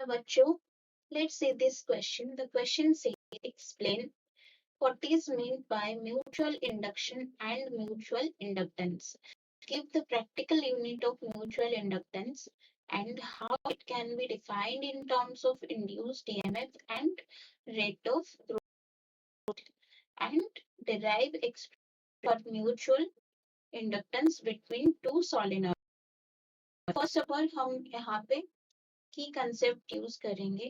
बच्चों, let's see this question. The question says, explain what is meant by mutual induction and mutual inductance. Give the practical unit of mutual inductance and how it can be defined in terms of induced EMF and rate of growth, and derive expression for mutual inductance between two solenoids. First of all, हम यहाँ पे की concept use करेंगे,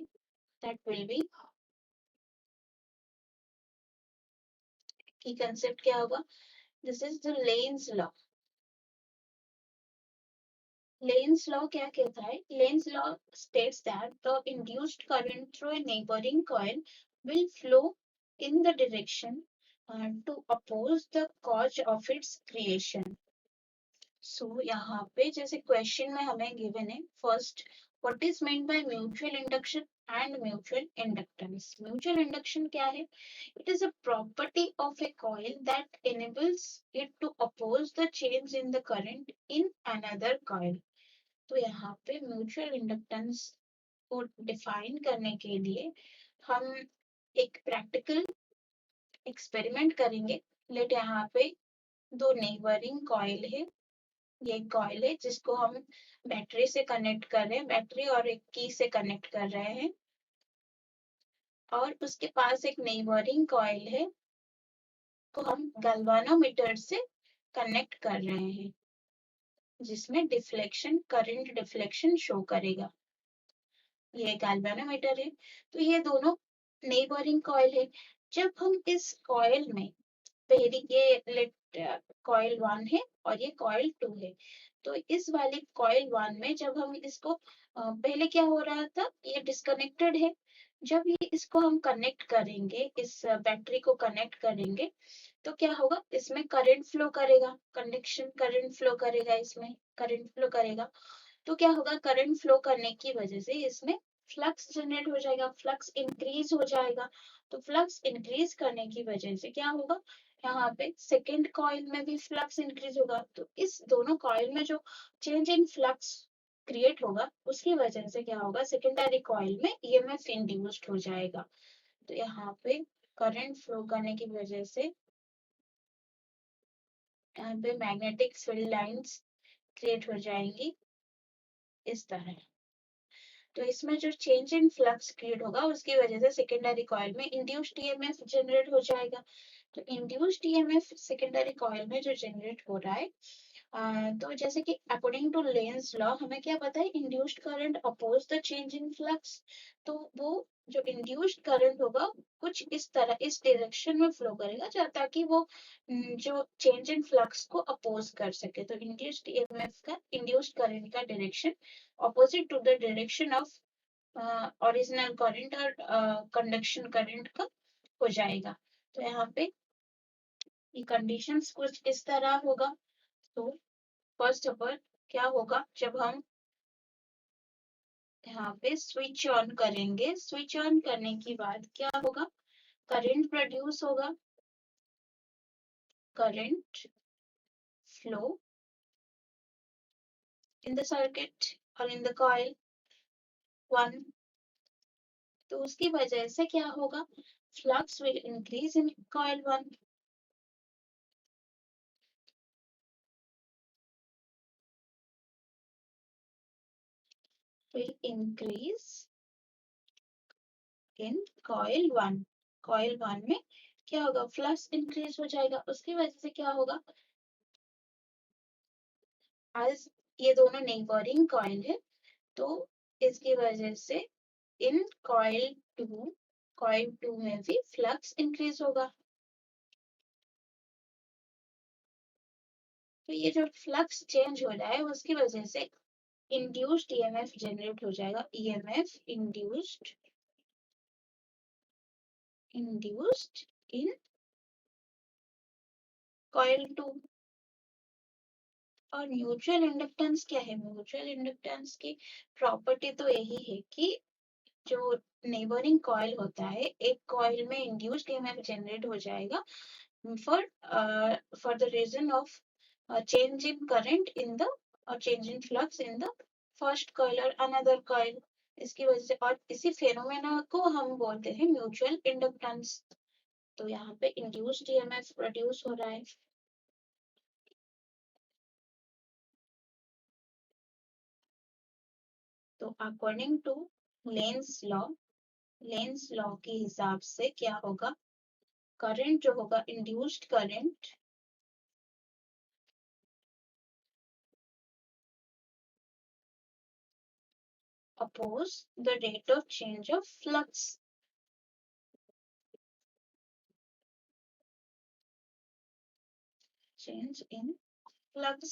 that will be की concept क्या होगा? This is the Lane's law. Lane's law क्या कहता है? Lane's law states that the induced current through a neighboring coil will flow in the direction to oppose the cause of its creation. So यहाँ पे जैसे question में हमें given है, first what is meant by mutual induction and mutual inductance. Mutual induction क्या है? It is a property of a coil that enables it to oppose the change in the current in another coil. तो यहाँ पे mutual inductance को define करने के लिए हम एक प्रैक्टिकल एक्सपेरिमेंट करेंगे. लेट यहाँ पे दो नेबरिंग कॉइल है. ये कॉइल है जिसको हम बैटरी से कनेक्ट कर रहे हैं, बैटरी और एक की से कनेक्ट कर रहे हैं, और उसके पास एक नेबरिंग कॉइल है को हम गैल्वानोमीटर से कनेक्ट कर रहे हैं, जिसमें डिफ्लेक्शन, करंट डिफ्लेक्शन शो करेगा. ये गैल्वानोमीटर है. तो ये दोनों नेबरिंग कॉइल है. जब हम इस कॉइल में पहले ये कॉइल 1 है और ये कॉइल 2 है, तो इस वाले कॉइल 1 में जब हम इसको पहले क्या हो रहा था, ये डिस्कनेक्टेड है. जब ये इसको हम कनेक्ट करेंगे, इस बैटरी को कनेक्ट करेंगे, तो क्या होगा, इसमें करंट फ्लो करेगा, कंडक्शन करंट फ्लो करेगा, इसमें करंट फ्लो करेगा. तो क्या होगा, करंट फ्लो करने की वजह से इसमें फ्लक्स जनरेट हो जाएगा, फ्लक्स इंक्रीज हो जाएगा. तो फ्लक्स इंक्रीज करने की वजह से क्या होगा, यहाँ पे सेकेंड कॉइल में भी फ्लक्स इंक्रीज होगा. तो इस दोनों कॉइल में जो चेंज इन फ्लक्स क्रिएट होगा, उसकी वजह से क्या होगा, सेकेंडरी कॉइल में ईएमएफ इंड्यूस्ड हो जाएगा. तो यहाँ पे करंट फ्लो करने की वजह से यहाँ पे मैग्नेटिक फील्ड लाइंस क्रिएट हो जाएंगी इस तरह. तो इसमें जो चेंज इन फ्लक्स क्रिएट होगा, उसकी वजह से सेकेंडरी कॉइल में इंड्यूस्ड ईएमएफ जनरेट हो जाएगा. तो इंड्यूस्ड ईएमएफ सेकेंडरी कॉइल में जो जनरेट हो रहा है, तो जैसे कि अकॉर्डिंग टू लेंस लॉ हमें क्या पता है, induced current oppose the change in flux. तो वो जो इंड्यूस्ड करंट होगा कुछ इस तरह, इस डायरेक्शन में फ्लो करेगा ताकि वो जो चेंज इन फ्लक्स को अपोज कर सके. तो इंड्यूस्ड ईएमएफ का, इंड्यूस्ड करंट का direction opposite to the direction of original current और कंडक्शन करंट का हो जाएगा. तो यहाँ पे ये कंडीशंस कुछ इस तरह होगा. तो फर्स्ट ऑफ ऑल क्या होगा, जब हम यहाँ पे स्विच ऑन करेंगे, स्विच ऑन करने के बाद क्या होगा, करंट प्रोड्यूस होगा, current flow in the circuit और इन द कॉइल 1. तो उसकी वजह से क्या होगा, flux will increase in coil 1. will increase in coil 1. coil 1 में क्या होगा, फ्लक्स इंक्रीज हो जाएगा. उसकी वजह से क्या होगा, आज ये दोनों नेबरिंग कॉइल है, तो इसकी वजह से इन कॉइल 2 में भी फ्लक्स इंक्रीज होगा. तो ये जो फ्लक्स चेंज हो रहा है, उसकी वजह से इंड्यूस्ड ईएमएफ जनरेट हो जाएगा. EMF induced in coil 2. और म्यूचुअल इंडक्टेंस क्या है, म्यूचुअल इंडक्टेंस की प्रॉपर्टी तो यही है कि जो नेबरिंग कॉइल होता है, एक कॉइल में इंड्यूस्ड ईएमएफ जनरेट हो जाएगा for the reason of change in current in the or change in flux in the first coil or another coil. इसकी वजह से, और इसी फेनोमेना को हम बोलते हैं म्यूचुअल इंडक्टेंस। तो यहाँ पे इंड्यूस्ड ईएमएफ प्रोड्यूस हो रहा है। तो according to Lenz law, Lenz law के हिसाब से क्या होगा, करंट जो होगा, induced current oppose the rate of change of flux, change in flux।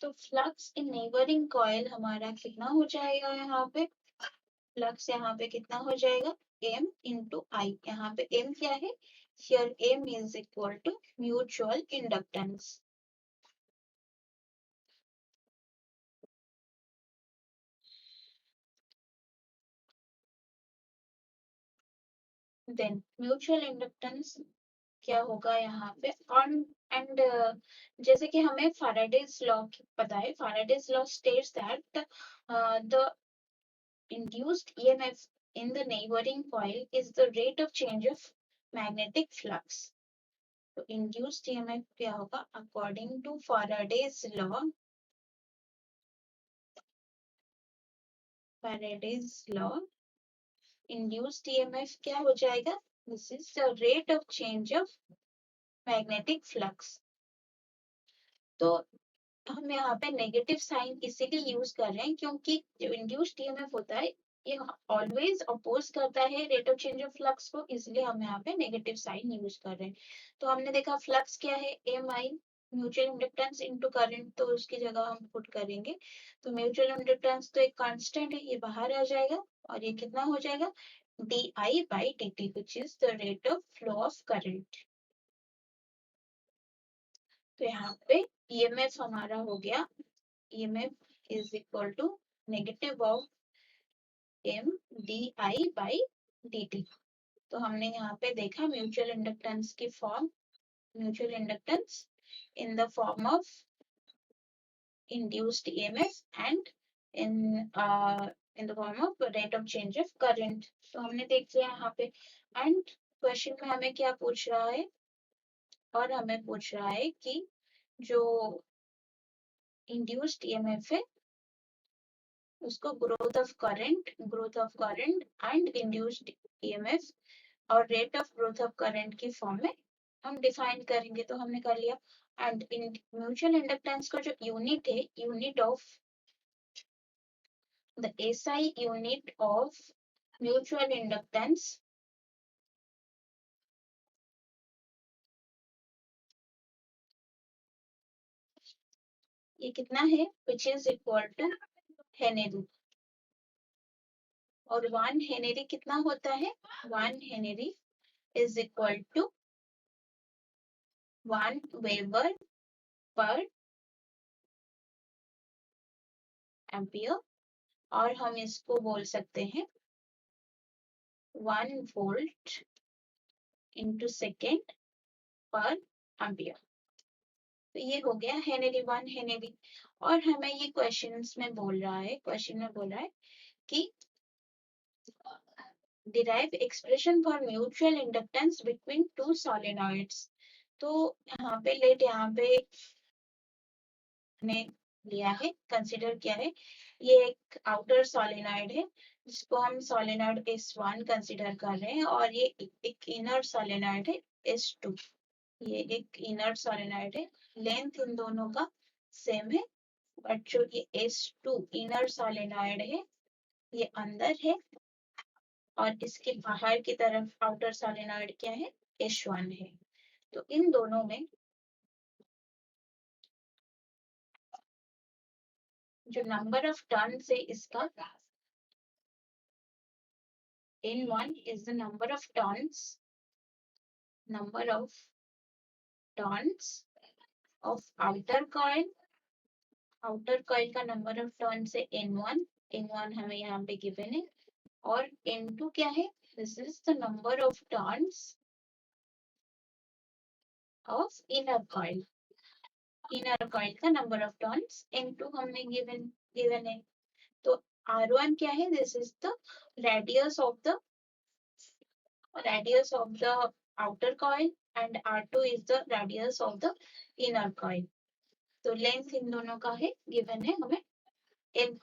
तो फ्लक्स इन नेबरिंग कॉइल हमारा कितना हो जाएगा, यहाँ पे फ्लक्स यहाँ पे कितना हो जाएगा, m इंटू आई। यहाँ पे m क्या है, here m is equal to mutual inductance. Then mutual inductance क्या होगा यहाँ पे, ऑन एंड जैसे कि हमें फैराडेज लॉ पता है, Faraday's law states that the induced EMF in the neighboring coil is the rate of change of magnetic flux। तो induced EMF क्या होगा, according to Faraday's law, Faraday's law, induced EMF क्या हो जाएगा, this is the rate of change of magnetic flux। तो हम यहाँ पे नेगेटिव साइन इसीलिए यूज कर रहे हैं क्योंकि जो इंड्यूस्ड ईएमएफ होता है ये ऑलवेज अपोज करता है rate of change of flux को, इसलिए हम यहाँ पे नेगेटिव साइन यूज कर रहे हैं। तो हमने देखा फ्लक्स क्या है, एम आई, म्यूचुअल इंडक्टेंस इनटू करंट, तो उसकी जगह हम पुट करेंगे। तो म्यूचुअल इंडक्टेंस तो एक कांस्टेंट है, ये बाहर आ जाएगा और ये कितना हो जाएगा, D I by D T, which is the rate of flow of current. तो यहाँ पे ईएमएफ हमारा हो गया, EMF is equal to negative of m di by dt। तो हमने यहाँ पे देखा म्यूचुअल इंडक्टेंस की form, mutual inductance in the form of induced EMF and in the form of rate of change of current। तो हमने देख लिया यहाँ पे, एंड क्वेश्चन में हमें क्या पूछ रहा है, और हमें पूछ रहा है कि जो इंड्यूस्ड ईएमएफ है उसको growth of current and induced EMF और rate of growth of current की फॉर्म में हम डिफाइन करेंगे। तो हमने कर लिया। एंड इन म्यूचुअल इंडक्टेंस का जो यूनिट है, unit of the SI unit of mutual inductance ये कितना है, which is equal to henry. और 1 हेनरी कितना होता है, 1 henry is equal to 1 weber per ampere, और हम इसको बोल सकते हैं 1 volt into second per ampere. तो ये हो गया हेनरी, 1 हेनरी। और हमें ये क्वेश्चंस में बोल रहा है, क्वेश्चन में बोल रहा है कि derive expression for mutual inductance between two solenoids. तो यहाँ पे लेट, यहाँ पे ने लिया है, कंसिडर किया है, ये एक आउटर सोलेनॉइड है जिसको हम सोलेनॉइड S1 कंसिडर कर रहे हैं, और ये एक इनर सोलेनॉइड है S2। ये एक इनर सोलेनॉइड है, लेंथ इन दोनों का सेम है, बट जो ये S2 इनर सोलेनॉइड है ये अंदर है, और इसके बाहर की तरफ आउटर सोलेनॉइड क्या है, S1 है। तो इन दोनों में जो नंबर ऑफ टर्न्स है इसका, N1 is the number of turns of outer coil, outer coil का number of turns है N1, N1 हमें यहाँ पे given है, और N2 क्या है, this is the number of turns of inner coil, inner coil का number of turns N2 हमने given है। तो R1 क्या है, this is the radius of the outer coil and R2 is the radius of the inner coil. तो length in दोनों का है गिवन है हमें m।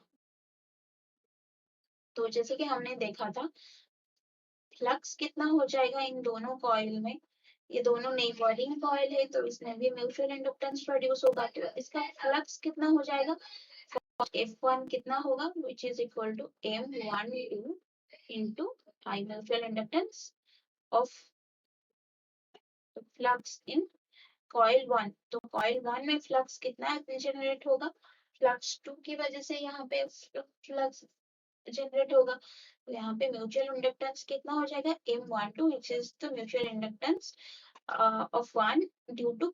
तो जैसे कि हमने देखा था फ्लक्स कितना हो जाएगा इन दोनों कॉइल में, ये दोनों नेबरिंग कॉइल है तो इसमें भी म्यूचुअल इंडक्टेंस प्रोड्यूस होगा, तो इसका फ्लक्स कितना हो जाएगा, F1 कितना होगा which is equal to M12 into I mutual inductance of flux in coil 1। तो कॉइल 1 में फ्लक्स कितना जनरेट होगा, फ्लक्स 2 की वजह से यहाँ पे फ्लक्स जनरेट होगा, तो यहाँ पे म्यूचुअल इंडक्टेंस कितना हो जाएगा M12 which is the mutual inductance of 1 due to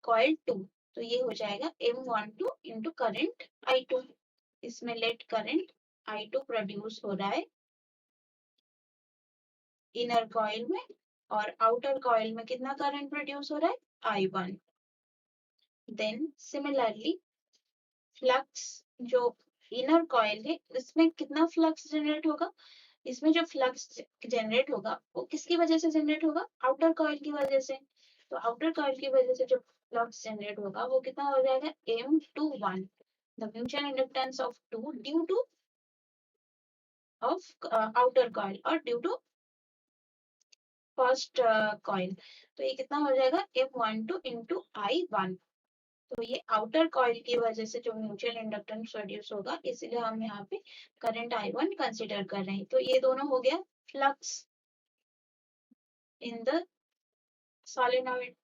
coil 2। तो ये हो जाएगा M12 into current I2। इसमें लेट करंट I2 प्रोड्यूस हो रहा है इनर कॉइल में और आउटर कॉइल में कितना करंट प्रोड्यूस हो रहा है I1। देन सिमिलरली फ्लक्स जो इनर कॉइल है इसमें कितना फ्लक्स जनरेट होगा, इसमें जो फ्लक्स जनरेट होगा वो किसकी वजह से जनरेट होगा, आउटर कॉइल की वजह से। तो आउटर कॉइल की वजह से जो फ्लक्स जनरेट होगा वो कितना हो जाएगा M21 the mutual inductance of 2 due two of outer coil और ड्यू टू फर्स्ट कॉइल। तो ये कितना हो जाएगा M12 into I1। तो ये आउटर कॉइल की वजह से जो म्यूचुअल इंडक्टेंस प्रोड्यूस होगा इसीलिए हम यहाँ पे करंट I1 कंसीडर कर रहे हैं। तो ये दोनों हो गया flux in the solenoid.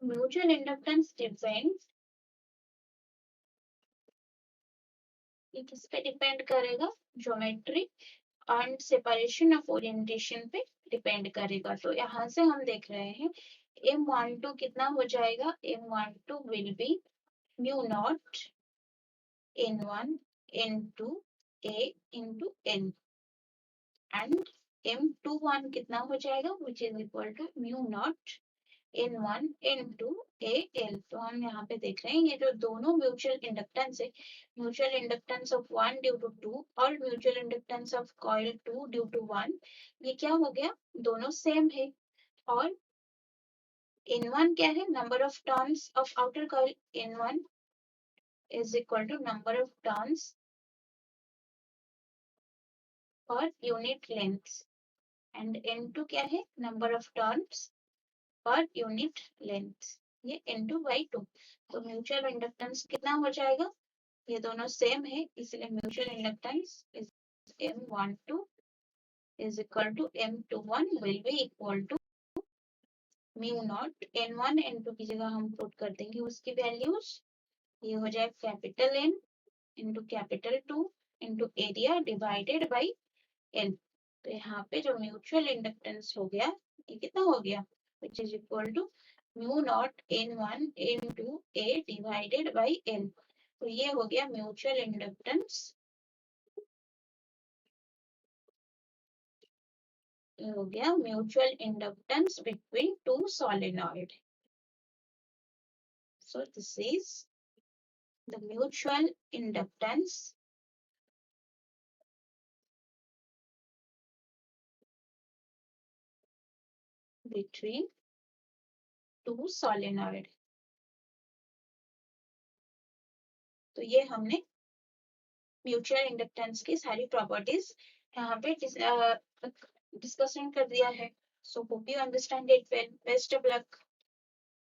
Mutual inductance depends, ये किस पे डिपेंड करेगा, geometry and separation of orientation पे डिपेंड करेगा। तो यहाँ से हम देख रहे हैं M12 कितना हो जाएगा, M12 will be mu naught N1 N2 A into N and M21 कितना हो जाएगा which is equal to mu naught N1 N2 AL। तो हम यहाँ पे देख रहे हैं ये जो दोनों म्यूचुअल इंडक्टेंस है, mutual inductance of 1 due to 2 और mutual inductance of coil 2 due to 1, ये क्या हो गया, दोनों सेम है। और N1 क्या है, number of turns of outer coil, N1 is equal to number of turns per unit length and N2 क्या है, number of turns per unit length, ये N2/2। तो म्यूचुअल इंडक्टेंस कितना हो जाएगा, ये दोनों सेम है इसलिए mutual inductance is M12 is equal to M21 will be equal to mu naught N1 N2 की जगह हम पुट कर देंगे उसकी वैल्यूज, ये हो जाए capital N into capital 2 into area divided by L। तो यहाँ पे जो म्यूचुअल इंडक्टेंस हो गया ये कितना हो गया which is equal to mu naught N1 N2 A divided by L। तो ये हो गया म्यूचुअल इंडक्टेंस, ये हो गया mutual inductance between to solenoid. So this is the mutual inductance between two solenoid। तो ये हमने म्यूचुअल इंडक्टेंस की सारी प्रॉपर्टीज यहाँ पे डिस्कशन कर दिया है। So hope you understand it well. Best of luck.